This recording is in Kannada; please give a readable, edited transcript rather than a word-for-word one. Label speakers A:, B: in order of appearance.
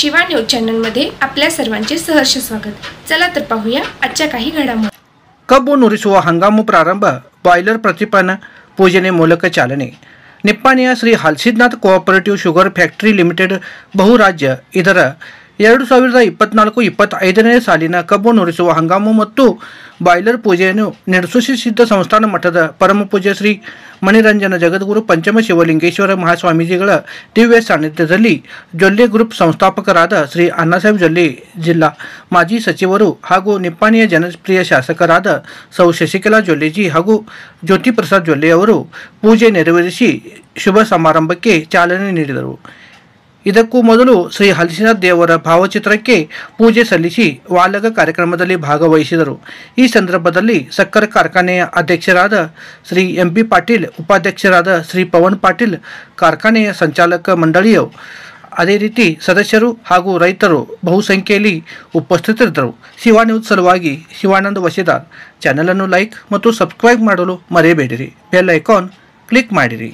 A: शिवा न्यूज चॅनलमध्ये आपल्या सर्वांचे सहर्ष स्वागत। चला तर पाहूया आजच्या काही घडामोडी।
B: ಕಬ್ಬು ನುರಿಸುವ ಹಂಗಾಮು ಪ್ರಾರಂಭ, ಬಾಯ್ಲರ್ ಪ್ರತಿಪಾದನೆ ಪೂಜನೆ ಮೂಲಕ ಚಾಲನೆ। ನಿಪ್ಪಾಣಿಯ Shri Halsiddhnath cooperative sugar factory limited ಬಹುರಾಜ್ಯ ಇದರ 2024-25ನೇ ಸಾಲಿನ ಕಬ್ಬು ನುರಿಸುವ ಹಂಗಾಮು ಮತ್ತು ಬಾಯ್ಲರ್ ಪೂಜೆಯನ್ನು ನಡೆಸುತ್ತಿದ್ದ ಸಂಸ್ಥಾನ ಮಠದ ಪರಮಪೂಜ್ಯ ಶ್ರೀ ಮಣಿರಂಜನ ಜಗದ್ಗುರು ಪಂಚಮ ಶಿವಲಿಂಗೇಶ್ವರ ಮಹಾಸ್ವಾಮೀಜಿಗಳ ದಿವ್ಯ ಸಾನ್ನಿಧ್ಯದಲ್ಲಿ ಜೊಲ್ಲೆ ಗ್ರೂಪ್ ಸಂಸ್ಥಾಪಕರಾದ ಶ್ರೀ ಅಣ್ಣಾಸಾಹೇಬ್ ಜೊಲ್ಲೆ, ಜಿಲ್ಲಾ ಮಾಜಿ ಸಚಿವರು ಹಾಗೂ ನಿಪ್ಪಾಣಿಯ ಜನಪ್ರಿಯ ಶಾಸಕರಾದ ಸೌ ಶಶಿಕಲಾ ಜೊಲ್ಲೆಜಿ ಹಾಗೂ ಜ್ಯೋತಿ ಪ್ರಸಾದ್ ಜೊಲ್ಲೆ ಅವರು ಪೂಜೆ ನೆರವೇರಿಸಿ ಶುಭ ಸಮಾರಂಭಕ್ಕೆ ಚಾಲನೆ ನೀಡಿದರು। ಇದಕ್ಕೂ ಮೊದಲು ಶ್ರೀ ಹಲ್ಸಿನಾಥ್ ದೇವರ ಭಾವಚಿತ್ರಕ್ಕೆ ಪೂಜೆ ಸಲ್ಲಿಸಿ ವಾಲಗ ಕಾರ್ಯಕ್ರಮದಲ್ಲಿ ಭಾಗವಹಿಸಿದರು। ಈ ಸಂದರ್ಭದಲ್ಲಿ ಸಕ್ಕರೆ ಕಾರ್ಖಾನೆಯ ಅಧ್ಯಕ್ಷರಾದ ಶ್ರೀ MP ಪಾಟೀಲ್, ಉಪಾಧ್ಯಕ್ಷರಾದ ಶ್ರೀ ಪವನ್ ಪಾಟೀಲ್, ಕಾರ್ಖಾನೆಯ ಸಂಚಾಲಕ ಮಂಡಳಿಯ ಅದೇ ರೀತಿ ಸದಸ್ಯರು ಹಾಗೂ ರೈತರು ಬಹುಸಂಖ್ಯೆಯಲ್ಲಿ ಉಪಸ್ಥಿತರಿದ್ದರು। ಶಿವಾ ನ್ಯೂಸ್ ಸಲುವಾಗಿ ಶಿವಾನಂದ ವಶಿದಾರ್ ಚಾನೆಲ್ ಲೈಕ್ ಮತ್ತು ಸಬ್ಸ್ಕ್ರೈಬ್ ಮಾಡಲು ಮರೆಯಬೇಡಿರಿ। ಬೆಲ್ ಐಕಾನ್ ಕ್ಲಿಕ್ ಮಾಡಿರಿ।